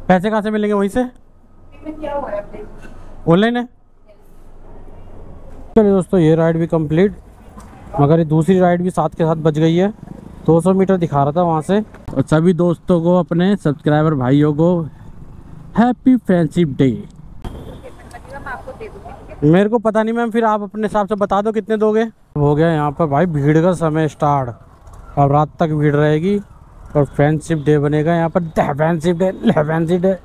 पैसे कहाँ से मिलेंगे? वहीं से ऑनलाइन है। चलिए दोस्तों, ये राइड भी कंप्लीट, मगर ये दूसरी राइड भी साथ के साथ बच गई है। 200 मीटर दिखा रहा था वहाँ से। और सभी दोस्तों को, अपने सब्सक्राइबर भाइयों को हैप्पी फ्रेंडशिप डे। मेरे को पता नहीं मैम, फिर आप अपने हिसाब से बता दो कितने दोगे। हो गया यहाँ पर भाई भीड़ का समय स्टार्ट। अब रात तक भीड़ रहेगी और फ्रेंडशिप डे बनेगा यहाँ पर। Friendship day.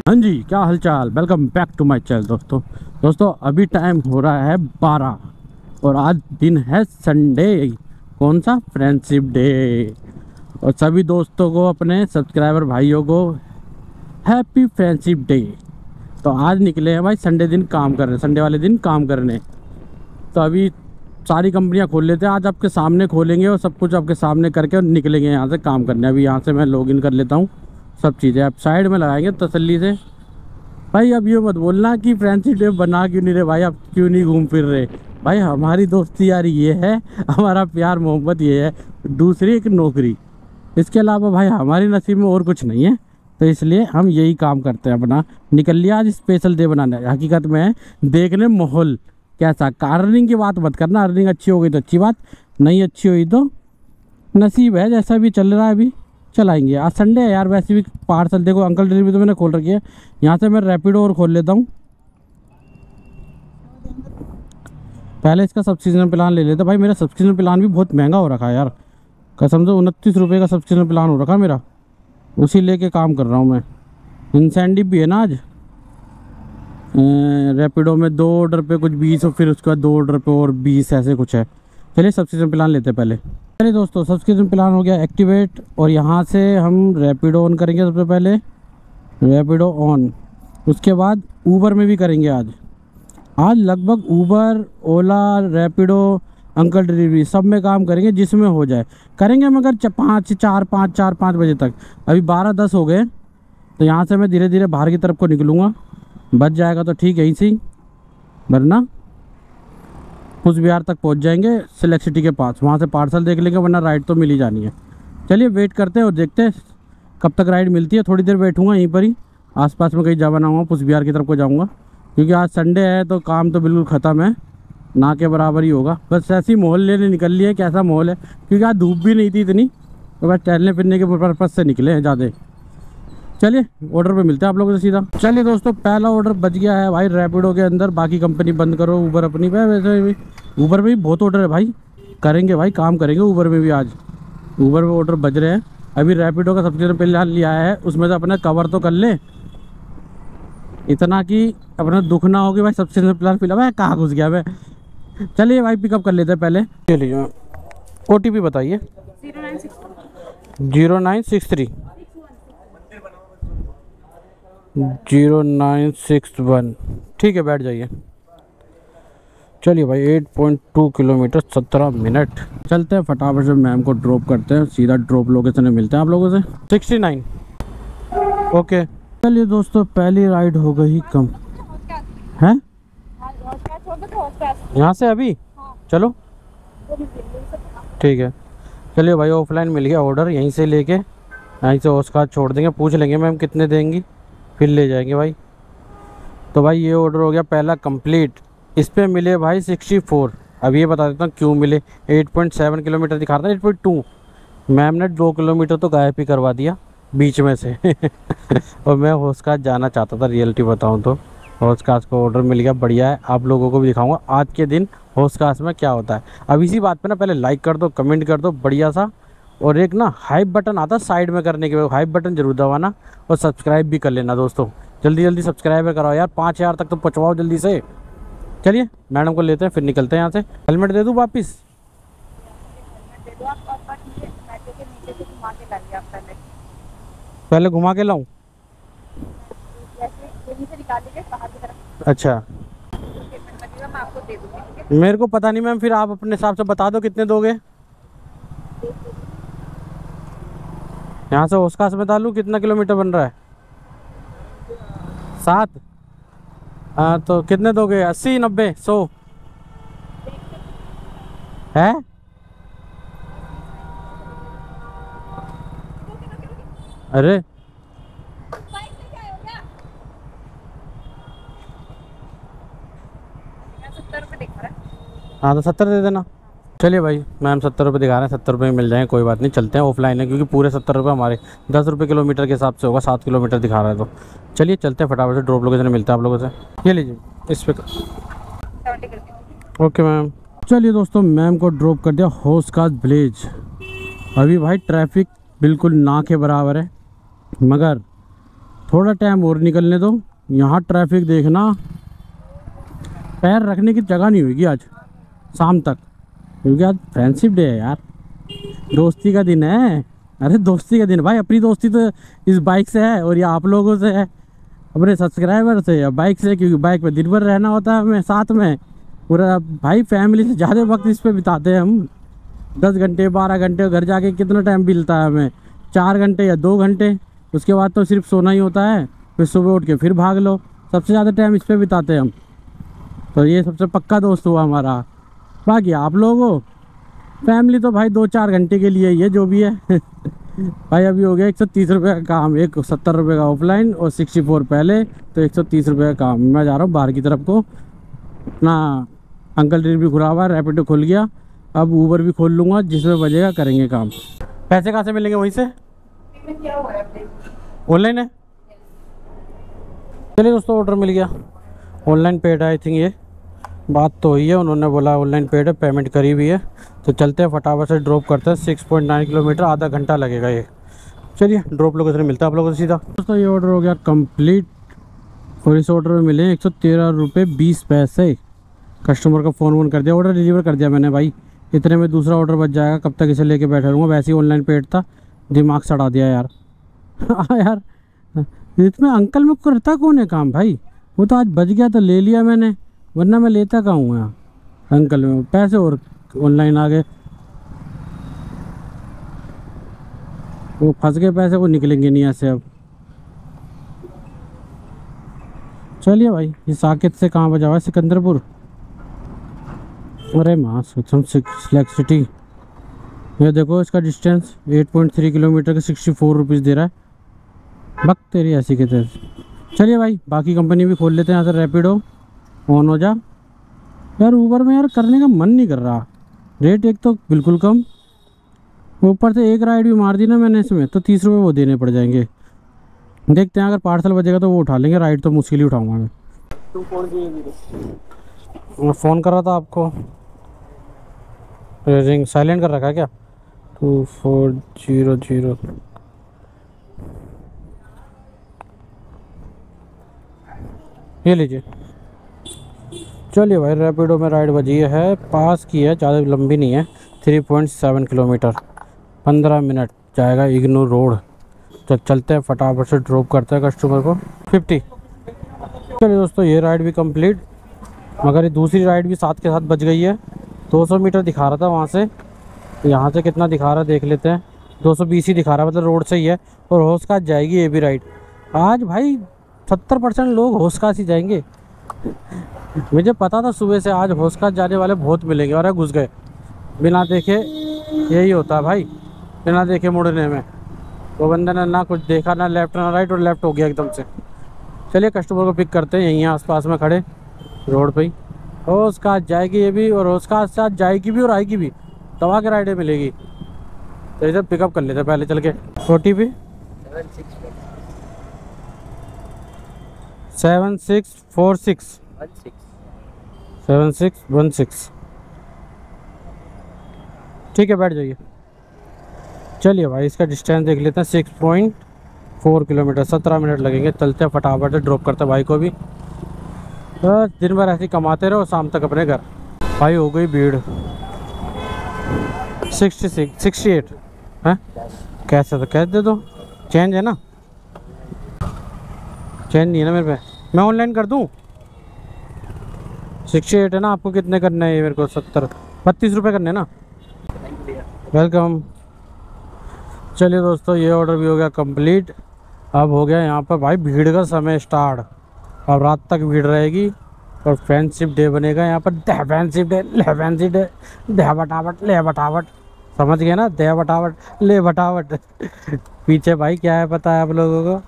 हाँ जी, क्या हालचाल, welcome back to my channel. दोस्तों अभी टाइम हो रहा है 12 और आज दिन है संडे। कौन सा? Friendship day. और सभी दोस्तों को, अपने सब्सक्राइबर भाइयों को हैप्पी फ्रेंडशिप डे। तो आज निकले हैं भाई संडे दिन काम करने, संडे वाले दिन काम करने। तो अभी सारी कंपनियां खोल लेते हैं, आज आपके सामने खोलेंगे और सब कुछ आपके सामने करके और निकलेंगे यहाँ से काम करने। अभी यहाँ से मैं लॉगिन कर लेता हूँ, सब चीज़ें आप साइड में लगाएंगे तसल्ली से। भाई अब ये मत बोलना कि फ्रेंडशिप डे बना क्यों नहीं रहे भाई, आप क्यों नहीं घूम फिर रहे भाई। हमारी दोस्ती यार ये है, हमारा प्यार मोहब्बत ये है, दूसरी एक नौकरी। इसके अलावा भाई हमारी नसीब में और कुछ नहीं है। तो इसलिए हम यही काम करते हैं अपना। निकल लिया आज स्पेशल डे बनाने। हकीकत में देखने माहौल कैसा। अर्निंग की बात मत करना, अर्निंग अच्छी हो गई तो अच्छी बात, नहीं अच्छी हुई तो नसीब है, जैसा भी चल रहा है अभी चलाएंगे। आज संडे है यार, वैसे भी पार्सल देखो, अंकल डिलीवरी तो मैंने खोल रखी है। यहाँ से मैं रैपिडो और खोल लेता हूँ। पहले इसका सब्सक्रिप्शन प्लान ले लेता भाई। मेरा सब्सक्रिप्शन प्लान भी बहुत महंगा हो रखा है यार, कसम से 29 रुपये का सब्सक्रिप्शन प्लान हो रखा मेरा। उसी लेके काम कर रहा हूँ मैं। इंसेंटिव भी है ना आज रैपिडो में, 2 ऑर्डर पे कुछ 20 और फिर उसके बाद 2 ऑर्डर पे और 20, ऐसे कुछ है। चलिए सब्सक्रिप्शन प्लान लेते हैं पहले। चलिए दोस्तों, सब्सक्रिप्शन प्लान हो गया एक्टिवेट और यहाँ से हम रैपिडो ऑन करेंगे। सबसे पहले रैपिडो ऑन, उसके बाद ऊबर में भी करेंगे। आज लगभग ऊबर, ओला, रैपिडो, अंकल डिलीवरी सब में काम करेंगे, जिसमें हो जाए करेंगे। मगर 4-5 बजे तक। अभी 12-10 हो गए, तो यहाँ से मैं धीरे धीरे बाहर की तरफ को निकलूँगा। बच जाएगा तो ठीक है, यहीं से ही, वरना कुछ बिहार तक पहुँच जाएंगे सिलेक्ट सिटी के पास। वहाँ से पार्सल देख लेंगे, वरना राइड तो मिल ही जानी है। चलिए वेट करते हैं और देखते हैं कब तक राइड मिलती है। थोड़ी देर बैठूँगा यहीं पर ही, आसपास में कहीं जावा ना हुआ, कुछ बिहार की तरफ को जाऊँगा। क्योंकि आज संडे है तो काम तो बिल्कुल ख़त्म है, ना के बराबर ही होगा। बस ऐसे ही माहौल लेने निकल लिए। कैसा माहौल है, क्योंकि आज धूप भी नहीं थी इतनी, तो बस टहलने फिरने के पर्पज़ से निकले हैं ज़्यादा। चलिए ऑर्डर पे मिलते हैं आप लोगों से सीधा। चलिए दोस्तों, पहला ऑर्डर बच गया है भाई रैपिडो के अंदर। बाकी कंपनी बंद करो, ऊबर अपनी पे। वैसे भी ऊबर में भी बहुत ऑर्डर है भाई, करेंगे भाई, काम करेंगे ऊबर में भी। आज ऊबर में ऑर्डर बज रहे हैं। अभी रैपिडो का सबसे पहले लिया है, उसमें से अपना कवर तो कर ले, इतना कि अपना दुख ना हो कि भाई सबसे प्लान फिलहाल। मैं कहाँ घुस गया मैं। चलिए भाई पिकअप कर लेते हैं पहले। चलिए OTP बताइए। 0963 0961। ठीक है, बैठ जाइए। चलिए भाई 8.2 किलोमीटर 17 मिनट। चलते हैं फटाफट से, मैम को ड्रॉप करते हैं। सीधा ड्रॉप लोकेशन में मिलते हैं आप लोगों से। 69 ओके। चलिए दोस्तों, पहली राइड हो गई कम है यहाँ से अभी। चलो ठीक है। चलिए भाई, ऑफलाइन मिल गया ऑर्डर, यहीं से लेके यहीं से उसका छोड़ देंगे। पूछ लेंगे मैम कितने देंगी, फिर ले जाएंगे भाई। तो भाई ये ऑर्डर हो गया पहला कंप्लीट। इस पे मिले भाई 64। अब ये बता देता हूँ क्यों मिले। 8.7 किलोमीटर दिखा रहा था, 8.2। मैम ने 2 किलोमीटर तो गायब ही करवा दिया बीच में से। और मैं होस्कास जाना चाहता था, रियलिटी बताऊँ तो। होस्कास को ऑर्डर मिल गया, बढ़िया है। आप लोगों को भी दिखाऊंगा आज के दिन होस्कास में क्या होता है। अब इसी बात पे ना पहले लाइक कर दो, कमेंट कर दो बढ़िया सा, और एक ना हाइप बटन आता है साइड में करने के बाद, हाइप बटन जरूर दबाना, और सब्सक्राइब भी कर लेना दोस्तों। जल्दी जल्दी सब्सक्राइब कराओ यार, 5000 तक तो पहुँचवाओ जल्दी से। चलिए मैडम को लेते हैं, फिर निकलते हैं यहाँ से। हेलमेट दे दूँ वापिस? पहले घुमा के लाऊं? अच्छा, मेरे को पता नहीं मैम, फिर आप अपने हिसाब से बता दो कितने दोगे। यहाँ से होस्कास में डालूँ, कितना किलोमीटर बन रहा है? 7। हाँ तो कितने दोगे? 80, 90, 100 है? अरे हाँ तो 70 दे देना। चलिए भाई, मैम 70 रुपये दिखा रहे हैं, 70 रुपये में मिल जाएंगे, कोई बात नहीं, चलते हैं। ऑफलाइन है क्योंकि पूरे 70 रुपये हमारे 10 रुपये किलोमीटर के हिसाब से होगा, 7 किलोमीटर दिखा रहा है। तो चलिए चलते हैं फटाफट से, ड्रॉप लोकेशन मिलता है आप लोगों से। ये लीजिए इस पे। Okay ma'am. चलिए दोस्तों, मैम को ड्रॉप कर दिया होस्काज विलेज। अभी भाई ट्रैफिक बिल्कुल ना के बराबर है, मगर थोड़ा टाइम और निकलने दो। यहाँ ट्रैफिक देखना, पैर रखने की जगह नहीं होगी आज शाम तक, क्योंकि आज फ्रेंडशिप डे है यार, दोस्ती का दिन है। अरे दोस्ती का दिन भाई, अपनी दोस्ती तो इस बाइक से है और ये आप लोगों से है, अपने सब्सक्राइबर से या बाइक से, क्योंकि बाइक पे दिन भर रहना होता है हमें साथ में पूरा। भाई फैमिली से ज़्यादा वक्त इस पे बिताते हैं हम, 10 घंटे 12 घंटे, घर जाके कितना टाइम मिलता है हमें, 4 घंटे या 2 घंटे। उसके बाद तो सिर्फ सोना ही होता है, फिर सुबह उठ के फिर भाग लो। सबसे ज़्यादा टाइम इस पे बिताते हैं हम, तो ये सबसे पक्का दोस्त हुआ हमारा। बाकी आप लोगों फैमिली तो भाई 2-4 घंटे के लिए ही है, जो भी है भाई अभी हो गया 130 रुपये का काम, एक 70 रुपये का ऑफलाइन और 64 पहले, तो 130 रुपये का काम। मैं जा रहा हूँ बाहर की तरफ को, अपना अंकल ट्रेन भी खुला हुआ है, रैपिडो खुल गया, अब ऊबर भी खोल लूँगा, जिसमें बजेगा करेंगे काम। पैसे कहाँ से मिलेंगे? वहीं से ऑनलाइन है। चलिए दोस्तों, ऑर्डर मिल गया, ऑनलाइन पेड है आई थिंक। ये बात तो हुई है, उन्होंने बोला ऑनलाइन पेड है, पेमेंट करी भी है। तो चलते हैं फटाफट से, ड्रॉप करते हैं। 6.9 किलोमीटर, आधा घंटा लगेगा ये। चलिए ड्रॉप लोकेशन मिलता है आप लोगों से सीधा। दोस्तों ये ऑर्डर हो गया कंप्लीट और इस ऑर्डर में मिले 113 रुपये 20 पैसे। कस्टमर को फ़ोन कर दिया, ऑर्डर डिलीवर कर दिया मैंने भाई। इतने में दूसरा ऑर्डर बच जाएगा, कब तक इसे लेके बैठा रहूँगा, वैसे ही ऑनलाइन पेड था, दिमाग सड़ा दिया यार हाँ यार, इसमें अंकल में करता कौन है काम भाई? वो तो आज बच गया तो ले लिया मैंने, वरना मैं लेता कहाँ हूँ यहाँ अंकल में पैसे, और ऑनलाइन आ गए, वो फंस गए पैसे, वो निकलेंगे नहीं ऐसे अब। चलिए भाई, ये साकेत से कहाँ बजा हुआ है? सिकंदरपुर। अरे माँ सिलेक्ट सिटी। ये देखो इसका डिस्टेंस 8.3 किलोमीटर का 64 रुपीज़ दे रहा है। बक तेरी ऐसी के तेरे। चलिए भाई, बाकी कंपनी भी खोल लेते हैं यहाँ से। रैपिडो ऑन हो जा यार। ऊबर में यार करने का मन नहीं कर रहा, रेट एक तो बिल्कुल कम, ऊपर से एक राइड भी मार दी ना मैंने इसमें, तो 30 रुपये वो देने पड़ जाएंगे। देखते हैं, अगर पार्सल बचेगा तो वो उठा लेंगे, राइड तो मुश्किल ही उठाऊंगा मैं। मैं फ़ोन कर रहा था आपको, रिंग साइलेंट कर रखा है क्या? 2400। ये लीजिए। चलिए भाई, रैपिडो में राइड बजी है, पास की है, ज़्यादा लंबी नहीं है, 3.7 किलोमीटर, 15 मिनट जाएगा इग्नोर रोड। तो चलते हैं फटाफट से, ड्रॉप करते हैं कस्टमर को 50। चलिए दोस्तों, ये राइड भी कंप्लीट, मगर ये दूसरी राइड भी साथ के साथ बच गई है। 200 मीटर दिखा रहा था वहाँ से, तो यहाँ से कितना दिखा रहा है देख लेते हैं। 220 ही दिखा रहा है, मतलब रोड से ही है, और होस्काज जाएगी ये भी राइड। आज भाई 70% लोग होस्काज ही जाएंगे। मुझे पता था सुबह से आज होस्काज जाने वाले बहुत मिलेंगे, और घुस गए बिना देखे। यही होता है भाई, बिना देखे मुड़ने में। वो बंदे ने ना कुछ देखा, ना लेफ्ट ना राइट, और लेफ्ट हो गया एकदम से। चलिए कस्टमर को पिक करते हैं, यहीं आसपास में खड़े रोड पे ही। होस्काज जाएगी ये भी, और होस्काज से आज जाएगी भी और आएगी भी, दवा के राइडें मिलेगी। तो इधर पिकअप कर लेते हैं पहले चल के। OTP 7646 7616। ठीक है, बैठ जाइए। चलिए भाई, इसका डिस्टेंस देख लेते हैं, 6.4 किलोमीटर, 17 मिनट लगेंगे। चलते हैं फटाफट से, ड्रॉप करते हैं भाई को भी। तो दिन भर ऐसे ही कमाते रहो, शाम तक अपने घर। भाई हो गई भीड़। 68 है, कैसे? तो कैश दे दो, चेंज है ना? चेंज नहीं है ना मेरे पे, मैं ऑनलाइन कर दूँ। 68 है ना? आपको कितने करने हैं? मेरे को 32 रुपये करने हैं ना? वेलकम। चलिए दोस्तों, ये ऑर्डर भी हो गया कंप्लीट। अब हो गया यहाँ पर भाई भीड़ का समय स्टार्ट। अब रात तक भीड़ रहेगी, और फ्रेंडशिप डे बनेगा यहाँ पर। फ्रेंडशिप डे, ले फ्रेंडशिप डे, दे बटावट ले बटावट, समझ गए ना? दे बटावट ले बटावट पीछे भाई क्या है पता है आप लोगों को?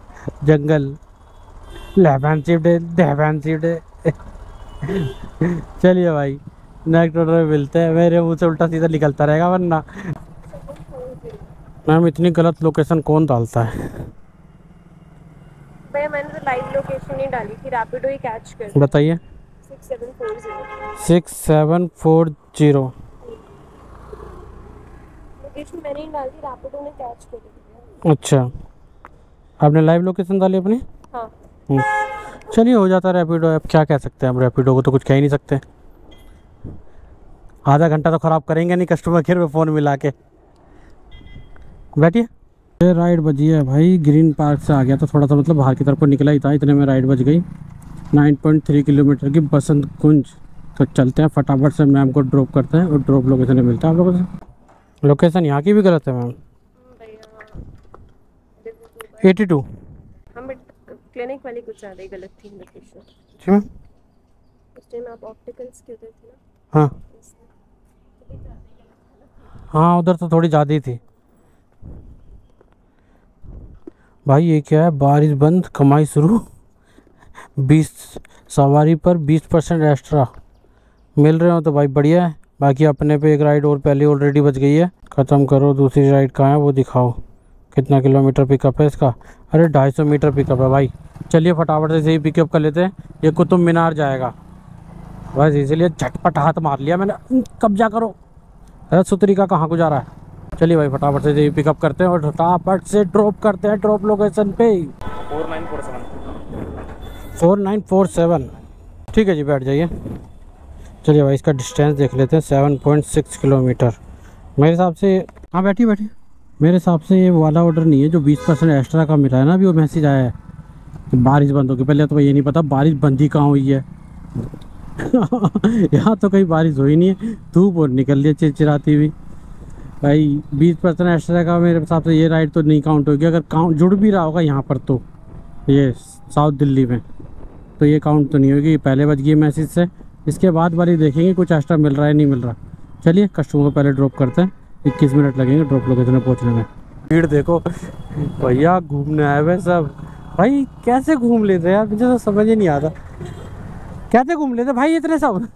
जंगल। चलिए भाई नेक्स्ट ऑर्डर में मिलते हैं। मेरे मुंह से उल्टा सीधा निकलता रहेगा वरना। मैम इतनी गलत लोकेशन कौन डालता है? भैया मैंने तो लाइव लोकेशन ही डाली थी, रैपिडो ही कैच कर। बताइए। 6740 लोकेशन मैंने ही डाली, रैपिडो ने कैच कर दिया। अच्छा, आपने लाइव लोकेशन डाली अपनी? हाँ। चलिए हो जाता है रैपिडो। अब क्या कह सकते हैं, हम रैपिडो को तो कुछ कह ही नहीं सकते। आधा घंटा तो ख़राब करेंगे नहीं कस्टमर केयर में फ़ोन मिला के। बैठिए। ये राइड बजी है भाई, ग्रीन पार्क से आ गया तो थोड़ा सा मतलब बाहर की तरफ को निकला ही था, इतने में राइड बज गई 9.3 किलोमीटर की बसंत कुंज। तो चलते हैं फटाफट से, मैम को ड्रॉप करते हैं और ड्रॉप लोकेशन मिलता है आप लोगों से। लोकेशन यहाँ की भी गलत है मैम। 82। हम क्लिनिक वाली कुछ ज़्यादा ही गलत थी लोकेशन। जी मैम। उस टाइम आप ऑप्टिकल्स के उधर थे ना? हाँ हाँ, उधर तो थोड़ी ज़्यादा ही थी भाई। ये क्या है? बारिश बंद, कमाई शुरू। 20 सवारी पर 20% एक्स्ट्रा मिल रहे हो तो भाई बढ़िया है। बाकी अपने पे एक राइड और पहले ऑलरेडी बच गई है। ख़त्म करो, दूसरी राइड कहाँ है वो दिखाओ। कितना किलोमीटर पिकअप है इसका? अरे 250 मीटर पिकअप है भाई। चलिए फटाफट से यही पिकअप कर लेते हैं। ये कुतुब मीनार जाएगा बस, इसीलिए झटपट हाथ मार लिया मैंने। कब्जा करो। अरे सुतरी का कहाँ को जा रहा है? चलिए भाई फटाफट से यही पिकअप करते हैं और फटाफट से ड्रॉप करते हैं ड्रॉप लोकेशन पे। 4947। ठीक है जी, बैठ जाइए। चलिए भाई इसका डिस्टेंस देख लेते हैं, 7.6 किलोमीटर मेरे हिसाब से। हाँ बैठिए बैठिए। मेरे हिसाब से ये वाला ऑर्डर नहीं है जो 20% एक्स्ट्रा का मिला है ना, अभी वो मैसेज आया है कि बारिश बंद होगी। पहले तो ये नहीं पता बारिश बंद ही कहाँ हुई है। यहाँ तो कहीं बारिश हुई नहीं है, धूप और निकल रही है चिरचिराती हुई। भाई 20% एक्स्ट्रा का मेरे हिसाब से ये राइड तो नहीं काउंट होगी। अगर काउंट जुड़ भी रहा होगा यहाँ पर तो ये साउथ दिल्ली में, तो ये काउंट तो नहीं होगी। पहले बज गई मैसेज से, इसके बाद वाली देखेंगे कुछ एक्स्ट्रा मिल रहा है नहीं मिल रहा। चलिए कस्टमर को पहले ड्रॉप करते हैं। 21 मिनट लगेंगे ड्रॉप लोकेशन में पहुँचने में। भीड़ देखो भैया, घूमने आए हुए सब। भाई कैसे घूम लेते हैं यार, मुझे तो समझ ही नहीं आता कैसे घूम लेते भाई इतने सब।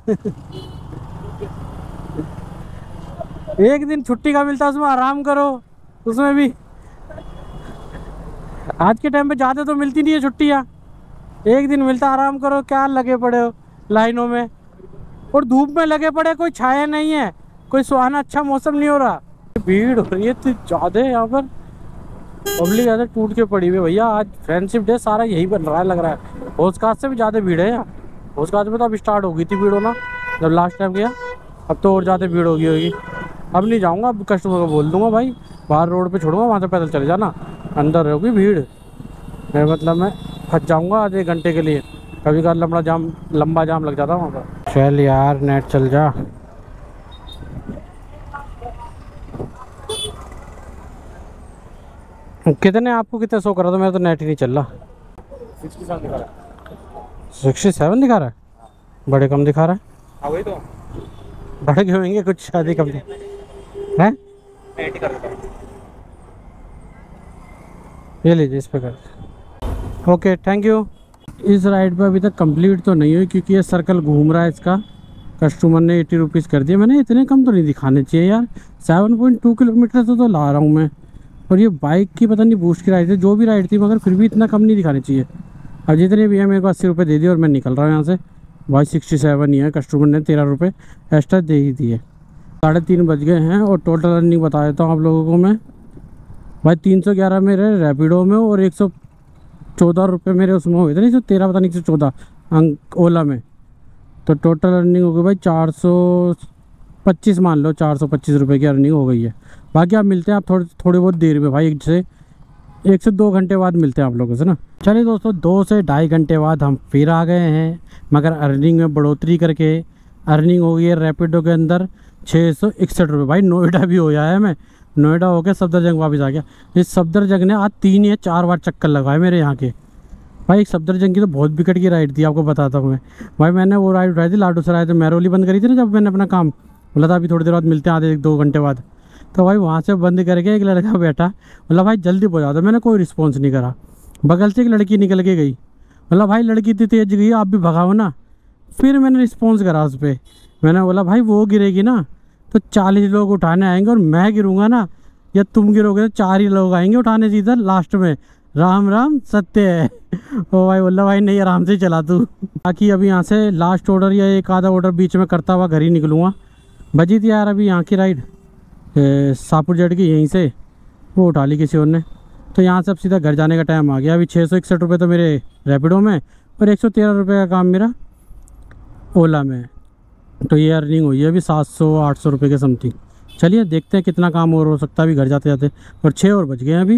एक दिन छुट्टी का मिलता उसमें आराम करो, उसमें भी आज के टाइम पे ज़्यादा तो मिलती नहीं है छुट्टियाँ। एक दिन मिलता, आराम करो। क्या लगे पड़े हो लाइनों में और धूप में लगे पड़े, कोई छाया नहीं है, कोई सुहाना अच्छा मौसम नहीं हो रहा। भीड़ हो रही है तो ज़्यादा है यहाँ पर, पब्लिक ज़्यादा टूट के पड़ी हुई है भैया। आज फ्रेंडशिप डे सारा यही बन रहा है लग रहा है। होशखास से भी ज़्यादा भीड़ है यहाँ। होशखास में तो अब स्टार्ट हो गई थी भीड़ होना जब लास्ट टाइम गया, अब तो और ज़्यादा भीड़ होगी। अब नहीं जाऊँगा, अब कस्टमर को बोल दूँगा भाई बाहर रोड पे छोड़ूंगा, वहाँ से पैदल चले जाना, अंदर होगी भीड़। मेरा मतलब मैं फंस जाऊँगा आधे घंटे के लिए। कभी कभार लंबा जाम लग जाता वहाँ पर। चल यार नेट चल जा। कितने आपको कितने शो कर रहा था? मेरा तो नेट ही नहीं चल रहा। 67 दिखा रहा है। 67 दिखा रहा है? बड़े कम दिखा रहा है। हाँ वही तो, बड़े क्यों होंगे, कुछ शादी कम है। 80 कर देता हूँ। ये लीजिए इस पे कर। Okay thank you. इस राइड पे अभी तक कंप्लीट तो नहीं हुई क्योंकि ये सर्कल घूम रहा है इसका। कस्टमर ने 80 रुपीज़ कर दिया। मैंने इतने कम तो नहीं दिखाने चाहिए यार। 7.2 किलोमीटर तो ला रहा हूँ मैं, और ये बाइक की पता नहीं बूस्ट की राइड थी, जो भी राइड थी, मगर फिर भी इतना कम नहीं दिखाने चाहिए। अब जितने भी है मेरे को 80 रुपये दे दिए और मैं निकल रहा हूँ यहाँ से। भाई 67 ही है, कस्टमर ने 13 रुपये एक्स्ट्रा दे ही दिए। 3:30 बज गए हैं और टोटल अर्निंग बता देता हूँ आप लोगों को मैं। भाई 311 मेरे रैपिडो में और 114 रुपये मेरे उसमें हुए थे, 113 पता नहीं 114 अंक ओला में। तो टोटल अर्निंग हो गई भाई 425 मान लो, 425 रुपये की अर्निंग हो गई है। बाकी आप मिलते हैं आप थोड़ी बहुत देर में भाई, 1 से 2 घंटे बाद मिलते हैं आप लोगों से ना। चलिए दोस्तों 2 से ढाई घंटे बाद हम फिर आ गए हैं, मगर अर्निंग में बढ़ोतरी करके अर्निंग हो गई है रैपिडो के अंदर 661 रुपये। भाई नोएडा भी हो गया है, मैं नोएडा होकर सफदरजंग वापस आ गया। इस सफदरजंग ने आज 3 या 4 बार चक्कर लगाए मेरे यहाँ के। भाई एक सफदरजंग की तो बहुत बिकट की राइड थी, आपको बताता हूँ मैं। भाई मैंने वो राइड उठाई थी लाडू सराय से, मैरोली बंद करी थी ना जब मैंने अपना काम बोला था अभी थोड़ी देर बाद मिलते हैं, आधे 1-2 घंटे बाद। तो भाई वहाँ से बंद करके एक लड़का बैठा, बोला भाई जल्दी पहुँचा दो। मैंने कोई रिस्पॉन्स नहीं करा। बगल से एक लड़की निकल के गई, बोला भाई लड़की इतनी तेज गई, आप भी भगाओ ना। फिर मैंने रिस्पॉन्स करा उस पर। मैंने बोला भाई वो गिरेगी ना तो 40 लोग उठाने आएंगे, और मैं गिरूँगा ना या तुम गिरोगे तो 4 ही लोग आएंगे उठाने सीधा लास्ट में। राम राम सत्य है। ओ भाई बोला भाई नहीं, आराम से चला तू। बाकी अभी यहाँ से लास्ट ऑर्डर या एक आधा ऑर्डर बीच में करता हुआ घर ही निकलूँगा। बजी थी यार अभी यहाँ की राइड शाहपुर जेड की, यहीं से वो उठा ली किसी और ने। तो यहाँ से अब सीधा घर जाने का टाइम आ गया। अभी 661 रुपये तो मेरे रैपिडो में और 113 रुपये का काम मेरा ओला में। तो ये अर्निंग हुई है अभी 700-800 रुपये के समथिंग। चलिए देखते हैं कितना काम और हो सकता है अभी घर जाते जाते। और 6 और बज गए हैं अभी,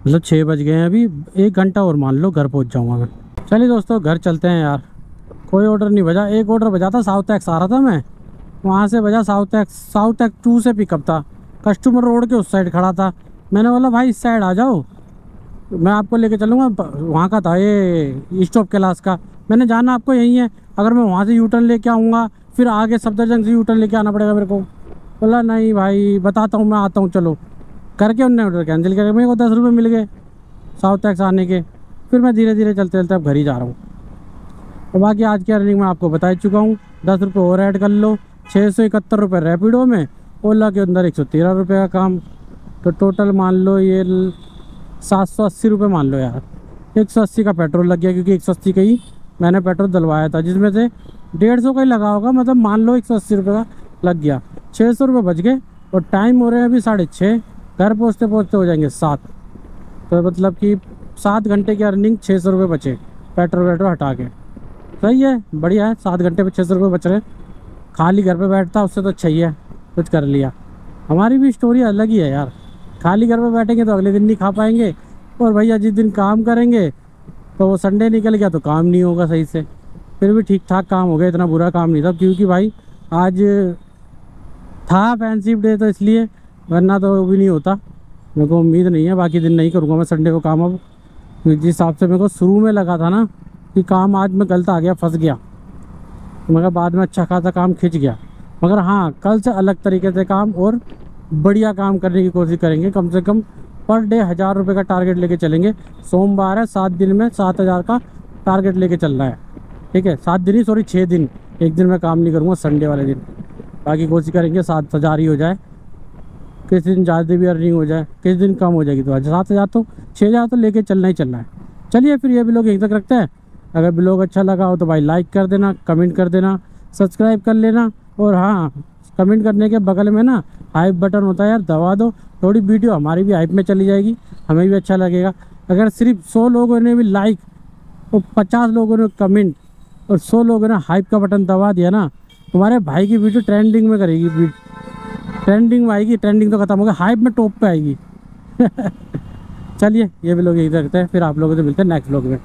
मतलब 6 बज गए हैं अभी। 1 घंटा और मान लो घर पहुंच जाऊंगा मैं। चलिए दोस्तों घर चलते हैं यार। कोई ऑर्डर नहीं बजा, एक ऑर्डर बजा था, साउथ एक्स आ रहा था मैं, वहाँ से बजा साउथ एक्स 2 से पिकअप था। कस्टमर रोड के उस साइड खड़ा था। मैंने बोला भाई इस साइड आ जाओ, मैं आपको लेके चलूँगा। वहाँ का था ये स्टॉप कैलाश का। मैंने जाना आपको यहीं है, अगर मैं वहाँ से यूटर्न लेके आऊँगा फिर आगे सफदरजंग से यूटर्न लेके आना पड़ेगा मेरे को। बोला नहीं भाई बताता हूँ, मैं आता हूँ चलो। करके उनने ऑर्डर कैंसिल करके मेरे को 10 रुपये मिल गए साउथ एक्स आने के। फिर मैं धीरे धीरे चलते चलते अब घर ही जा रहा हूँ। और बाकी आज की अर्निंग मैं आपको बता चुका हूँ। 10 रुपये और ऐड कर लो। 671 रुपये रैपिडो में, ओला के अंदर 113 रुपये का काम। तो टोटल मान लो ये 780 रुपये मान लो यार। 180 का पेट्रोल लग गया, क्योंकि 180 का ही मैंने पेट्रोल डलवाया था, जिसमें से 150 का ही लगा होगा। मतलब मान लो 180 रुपये का लग गया। 600 रुपये बच गए। और टाइम हो रहे हैं अभी 6:30। घर पहुँचते पहुँचते हो जाएंगे 7। तो मतलब कि 7 घंटे की अर्निंग 600 रुपये बचे पेट्रोल हटा के। सही है, बढ़िया है। 7 घंटे में 600 रुपये बच रहे। खाली घर पे बैठता उससे तो अच्छा ही है, कुछ कर लिया। हमारी भी स्टोरी अलग ही है यार। खाली घर पे बैठेंगे तो अगले दिन नहीं खा पाएंगे, और भैया जिस दिन काम करेंगे तो वो संडे निकल गया तो काम नहीं होगा सही से। फिर भी ठीक ठाक काम हो गया, इतना बुरा काम नहीं था, क्योंकि भाई आज था फ्रेंडशिप डे तो इसलिए, वरना तो वो भी नहीं होता। मेरे को उम्मीद नहीं है, बाकी दिन नहीं करूँगा मैं संडे को काम। अब जिस हिसाब से मेरे को शुरू में लगा था ना कि काम आज मैं गलत आ गया, फंस गया, तो मगर बाद में अच्छा खासा काम खिंच गया। मगर हाँ, कल से अलग तरीके से काम और बढ़िया काम करने की कोशिश करेंगे। कम से कम पर डे 1000 रुपये का टारगेट लेके चलेंगे। सोमवार है, 7 दिन में 7000 का टारगेट लेके चलना है। ठीक है, 7 दिन ही, सॉरी 6 दिन। एक दिन मैं काम नहीं करूँगा संडे वाले दिन। बाकी कोशिश करेंगे 7000 ही हो जाए। किसी दिन ज़्यादा भी अर्निंग हो जाए, किसी दिन कम हो जाएगी, तो 7000 तो 6000 तो लेके चलना ही चलना है। चलिए फिर ये ब्लॉग यहीं तक रखते हैं। अगर ब्लॉग अच्छा लगा हो तो भाई लाइक कर देना, कमेंट कर देना, सब्सक्राइब कर लेना। और हाँ, कमेंट करने के बगल में ना हाइप बटन होता है यार, दबा दो। थोड़ी वीडियो हमारी भी हाइप में चली जाएगी, हमें भी अच्छा लगेगा। अगर सिर्फ 100 लोगों ने भी लाइक और 50 लोगों ने कमेंट और 100 लोगों ने हाइप का बटन दबा दिया ना, तुम्हारे भाई की वीडियो ट्रेंडिंग में करेगी, ट्रेंडिंग में आएगी। ट्रेंडिंग तो खत्म हो गया, हाइप में टॉप पे आएगी। चलिए ये भी लोग यही रखते हैं, फिर आप लोगों से मिलते हैं नेक्स्ट ब्लॉग में।